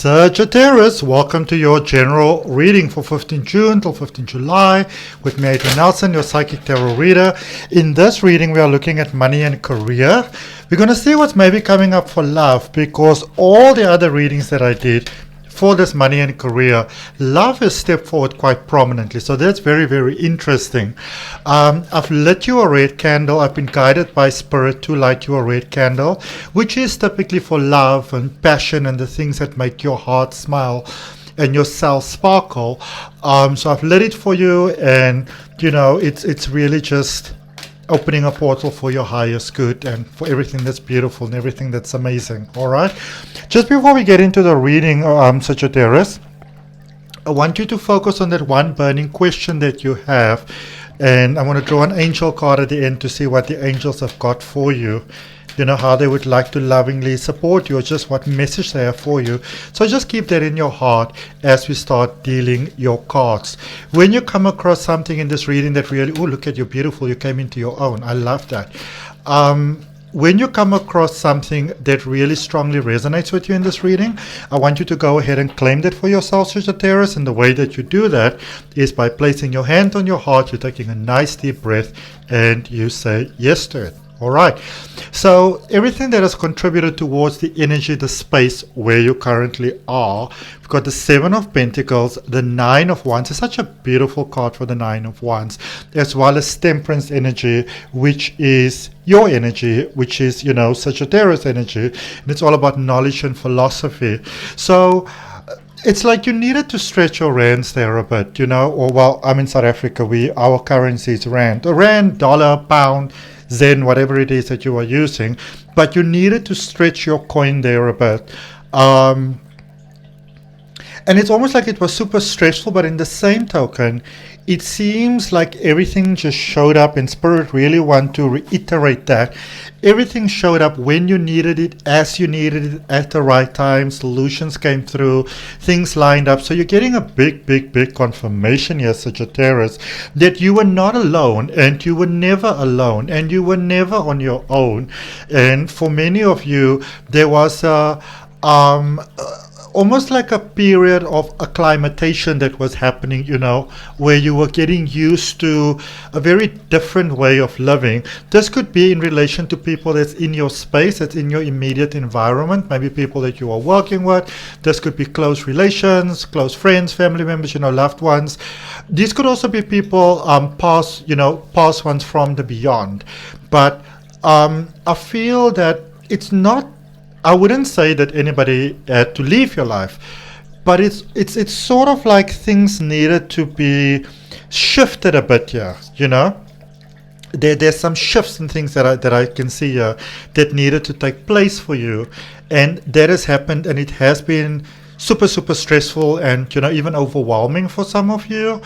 Sagittarius, welcome to your general reading for 15 June till 15 July with me, Adrian Nelson, your psychic tarot reader. In this reading, we are looking at money and career. We're going to see what's maybe coming up for love, because all the other readings that I did for this money and career, love has stepped forward quite prominently. So that's very, very interesting. I've lit you a red candle. I've been guided by spirit to light you a red candle, which is typically for love and passion and the things that make your heart smile and your cells sparkle. So I've lit it for you, and you know, it's really just opening a portal for your highest good and for everything that's beautiful and everything that's amazing. All right, just before we get into the reading, Sagittarius, I want you to focus on that one burning question that you have, and I want to draw an angel card at the end to see what the angels have got for you. You know, how they would like to lovingly support you, or just what message they have for you. So just keep that in your heart as we start dealing your cards. When you come across something in this reading that really, oh, look at you, beautiful, you came into your own. I love that. When you come across something that really strongly resonates with you in this reading, I want you to go ahead and claim that for yourself, Sagittarius. And the way that you do that is by placing your hand on your heart, you're taking a nice deep breath, and you say yes to it. All right, so everything that has contributed towards the energy, the space where you currently are, we've got the Seven of Pentacles, the Nine of Wands. It's such a beautiful card for the Nine of Wands, as well as Temperance energy, which is your energy, which is, you know, Sagittarius energy, and it's all about knowledge and philosophy. So it's like you needed to stretch your rands there a bit, you know, or well, I'm in South Africa, our currency is rand, dollar, pound, Zen, whatever it is that you are using, but you needed to stretch your coin there a bit. And it's almost like it was super stressful, but in the same token, it seems like everything just showed up, and Spirit really want to reiterate that. Everything showed up when you needed it, as you needed it, at the right time. Solutions came through, things lined up. So you're getting a big confirmation here, Sagittarius, that you were not alone, and you were never alone, and you were never on your own. And for many of you, there was almost like a period of acclimatization that was happening, you know, where you were getting used to a very different way of living. This could be in relation to people that's in your space, that's in your immediate environment, maybe people that you are working with. This could be close relations, close friends, family members, you know, loved ones. These could also be people past ones from the beyond. But I feel that it's not, I wouldn't say that anybody had to leave your life, but it's sort of like things needed to be shifted a bit here, you know. There's some shifts and things that I can see here that needed to take place for you, and that has happened, and it has been super stressful and, you know, even overwhelming for some of you,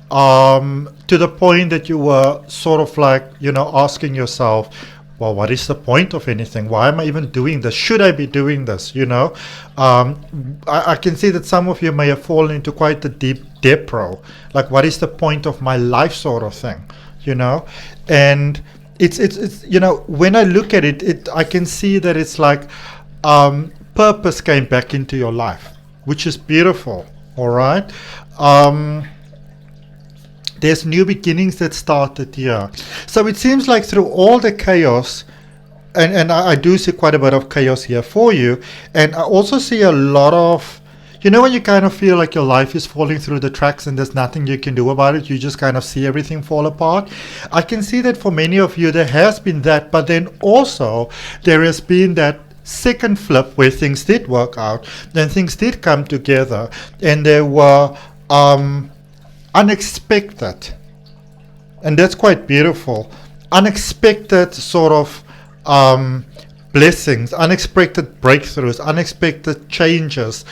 to the point that you were sort of like, you know, asking yourself, well, what is the point of anything? Why am I even doing this? Should I be doing this? You know, I can see that some of you may have fallen into quite a deep depro. Like, what is the point of my life, sort of thing, you know? And it's you know, when I look at it, I can see that it's like purpose came back into your life, which is beautiful. All right. There's new beginnings that started here. So it seems like through all the chaos, and I do see quite a bit of chaos here for you, and I also see a lot of, you know, when you kind of feel like your life is falling through the cracks and there's nothing you can do about it, you just kind of see everything fall apart. I can see that for many of you there has been that, but then also there has been that second flip where things did work out, then things did come together, and there were unexpected, and that's quite beautiful, unexpected sort of blessings, unexpected breakthroughs, unexpected changes,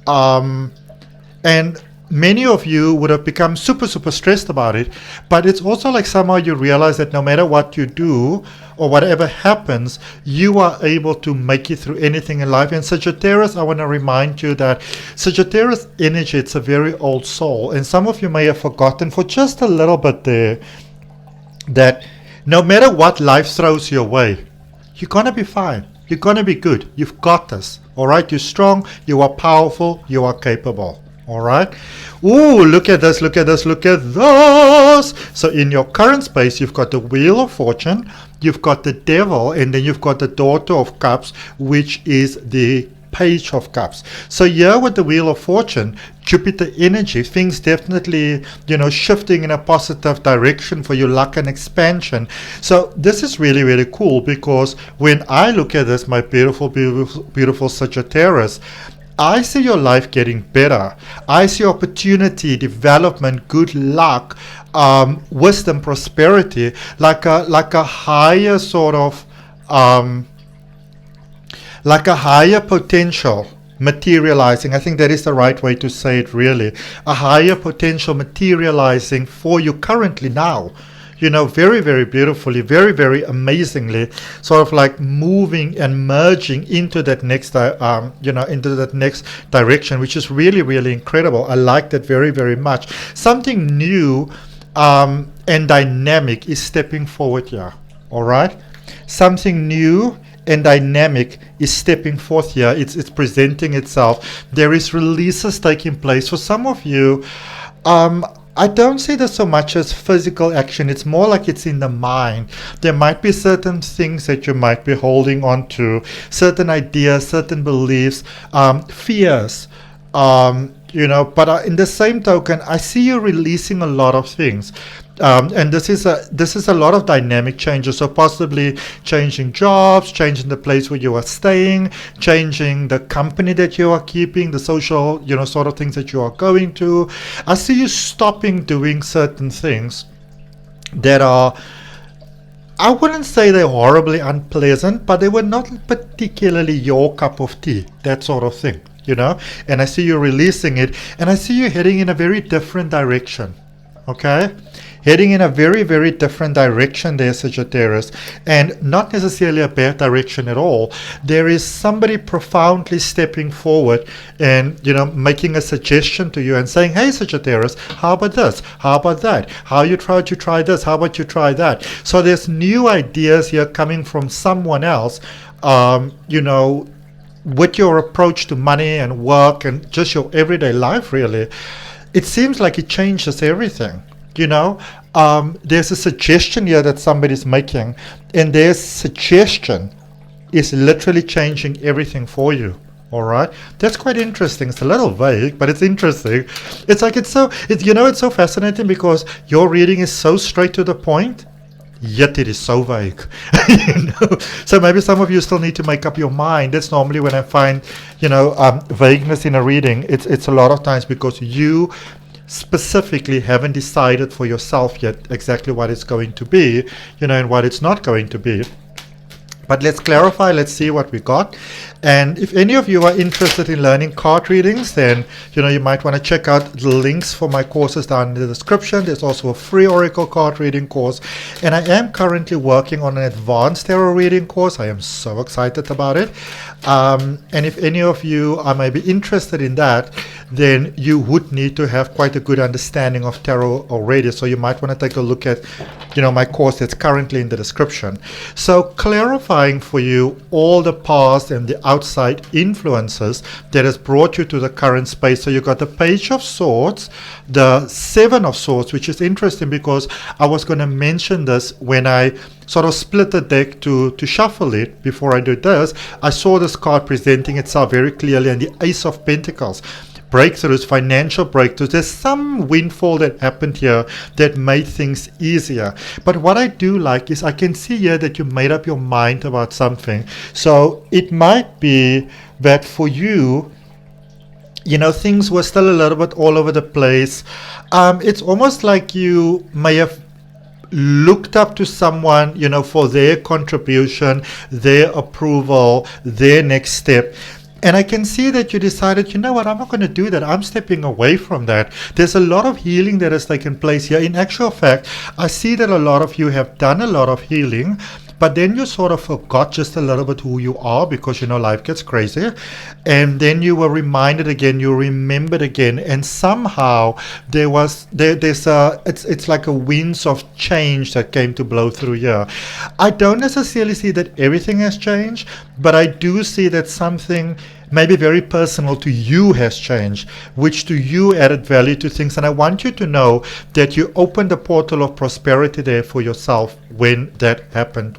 and many of you would have become super stressed about it. But it's also like somehow you realize that no matter what you do or whatever happens, you are able to make it through anything in life. And Sagittarius, I want to remind you that Sagittarius energy, it's a very old soul, and some of you may have forgotten for just a little bit there that no matter what life throws your way, you're gonna be fine, you're gonna be good, you've got this. All right, you're strong, you are powerful, you are capable. All right. Ooh, look at this, look at this, look at this. So in your current space, you've got the Wheel of Fortune, you've got the Devil, and then you've got the Daughter of Cups, which is the Page of Cups. So here with the Wheel of Fortune, Jupiter energy, things definitely, shifting in a positive direction for your luck and expansion. So this is really, really cool, because when I look at this, my beautiful, beautiful, beautiful Sagittarius, I see your life getting better. I see opportunity, development, good luck, wisdom, prosperity, like a higher sort of, like a higher potential materializing. I think that is the right way to say it, really. A higher potential materializing for you currently now. Very, very beautifully, very, very amazingly, sort of like moving and merging into that next, into that next direction, which is really, really incredible. I like that very, very much. Something new and dynamic is stepping forward here. All right, something new and dynamic is stepping forth here. It's presenting itself. There is releases taking place for some of you. I don't see this so much as physical action. It's more like it's in the mind. There might be certain things that you might be holding on to, certain ideas, certain beliefs, fears, but in the same token, I see you releasing a lot of things. And this is a lot of dynamic changes. So possibly changing jobs, changing the place where you are staying, changing the company that you are keeping, the social, sort of things that you are going to. I see you stopping doing certain things that are, I wouldn't say they're horribly unpleasant, but they were not particularly your cup of tea, that sort of thing, and I see you releasing it, and I see you heading in a very different direction. Okay, heading in a very, very different direction there, Sagittarius, and not necessarily a bad direction at all. There is somebody profoundly stepping forward and, making a suggestion to you and saying, hey, Sagittarius, how about this? How about that? How you try this? How about you try that? So there's new ideas here coming from someone else, with your approach to money and work and just your everyday life, really. It seems like it changes everything, there's a suggestion here that somebody's making, and their suggestion is literally changing everything for you. All right, that's quite interesting. It's a little vague, but it's interesting. It's so fascinating, because your reading is so straight to the point, yet it is so vague. So maybe some of you still need to make up your mind. That's normally when I find vagueness in a reading. It's a lot of times because you specifically haven't decided for yourself yet exactly what it's going to be, and what it's not going to be. But let's clarify, let's see what we got. And if any of you are interested in learning card readings, then you might want to check out the links for my courses down in the description. There's also a free Oracle card reading course, and I am currently working on an advanced tarot reading course. I am so excited about it. And if any of you are maybe interested in that, then you would need to have quite a good understanding of tarot already. So you might want to take a look at my course that's currently in the description. So clarifying for you all the past and the outside influences that has brought you to the current space. So you got the Page of Swords, the Seven of Swords, which is interesting because I was going to mention this when I sort of split the deck to shuffle it. Before I did this, I saw this card presenting itself very clearly, and the Ace of Pentacles. Breakthroughs, financial breakthroughs. There's some windfall that happened here that made things easier. But what I do like is I can see here that you made up your mind about something. So it might be that for you, things were still a little bit all over the place. It's almost like you may have looked up to someone, for their contribution, their approval, their next step. And I can see that you decided, I'm not going to do that. I'm stepping away from that. There's a lot of healing that has taken place here. In actual fact, I see that a lot of you have done a lot of healing, but then you sort of forgot just a little bit who you are because, life gets crazy. And then you were reminded again, you remembered again. And somehow it's like a winds of change that came to blow through here. I don't necessarily see that everything has changed, but I do see that something maybe very personal to you has changed, which to you added value to things. And I want you to know that you opened the portal of prosperity there for yourself when that happened,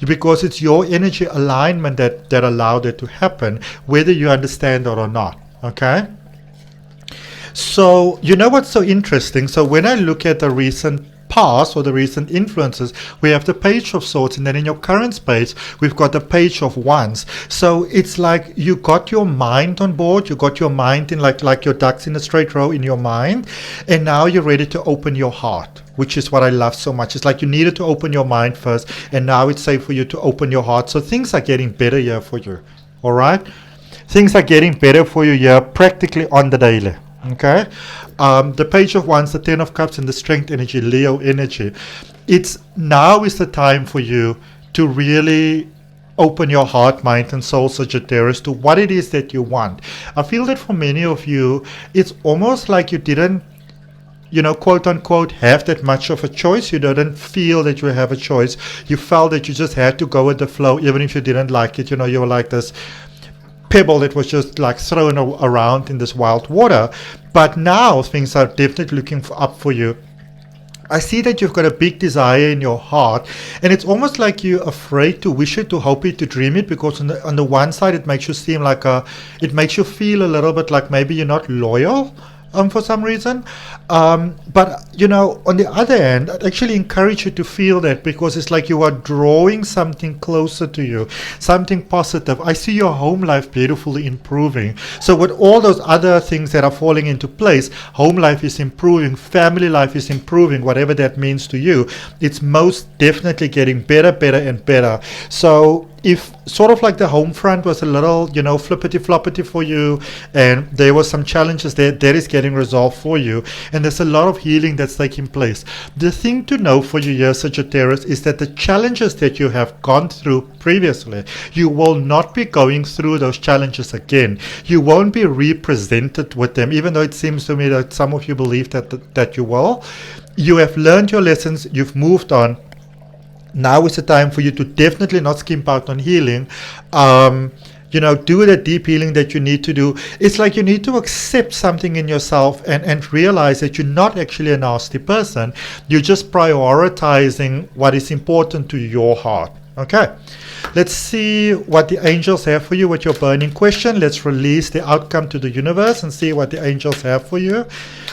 because it's your energy alignment that allowed it to happen, whether you understand it or not. Okay? So, you know what's so interesting? So when I look at the recent past or the recent influences, we have the Page of Swords, and then in your current space we've got the Page of Wands. So it's like you got your mind on board, you got your mind in like your ducks in a straight row in your mind, and now you're ready to open your heart, which is what I love so much. It's like you needed to open your mind first, and now it's safe for you to open your heart. So things are getting better here for you. All right, things are getting better for you here practically on the daily. Okay, the Page of Wands, the Ten of Cups, and the Strength energy, Leo energy. It's now is the time for you to really open your heart, mind, and soul, Sagittarius, to what it is that you want. I feel that for many of you, it's almost like you didn't, quote unquote, have that much of a choice. You didn't feel that you have a choice. You felt that you just had to go with the flow, even if you didn't like it. You were like this pebble that was just like thrown around in this wild water. But now things are definitely looking up for you. I see that you've got a big desire in your heart, and it's almost like you're afraid to wish it, to hope it, to dream it, because on the one side it makes you seem like it makes you feel a little bit like maybe you're not loyal for some reason. But on the other hand, I'd actually encourage you to feel that, because it's like you are drawing something closer to you, something positive. I see your home life beautifully improving. So with all those other things that are falling into place, home life is improving, family life is improving, whatever that means to you. It's most definitely getting better and better. So if sort of like the home front was a little, flippity floppity for you, and there was some challenges there, that is getting resolved for you, and there's a lot of healing that's taking place. The thing to know for you here, Sagittarius, is that the challenges that you have gone through previously, you will not be going through those challenges again. You won't be represented with them, even though it seems to me that some of you believe that you will. You have learned your lessons, you've moved on. Now is the time for you to definitely not skimp out on healing. Do the deep healing that you need to do. It's like you need to accept something in yourself and realize that you're not actually a nasty person. You're just prioritizing what is important to your heart. Okay, let's see what the angels have for you with your burning question. Let's release the outcome to the universe and see what the angels have for you.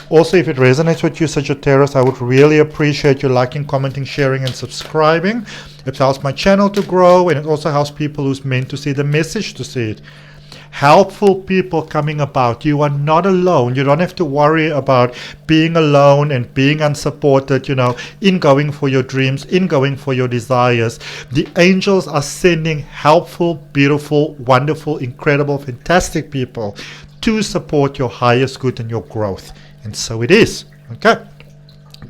Also, if it resonates with you, Sagittarius, I would really appreciate you liking, commenting, sharing, and subscribing. It helps my channel to grow, and it also helps people who's meant to see the message to see it. Helpful people coming about. You are not alone. You don't have to worry about being alone and being unsupported, in going for your dreams, in going for your desires. The angels are sending helpful, beautiful, wonderful, incredible, fantastic people to support your highest good and your growth. And so it is. Okay.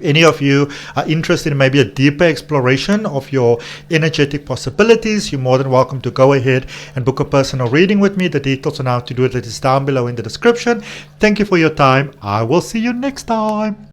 Any of you are interested in maybe a deeper exploration of your energetic possibilities, you're more than welcome to go ahead and book a personal reading with me. The details on how to do it is down below in the description. Thank you for your time. I will see you next time.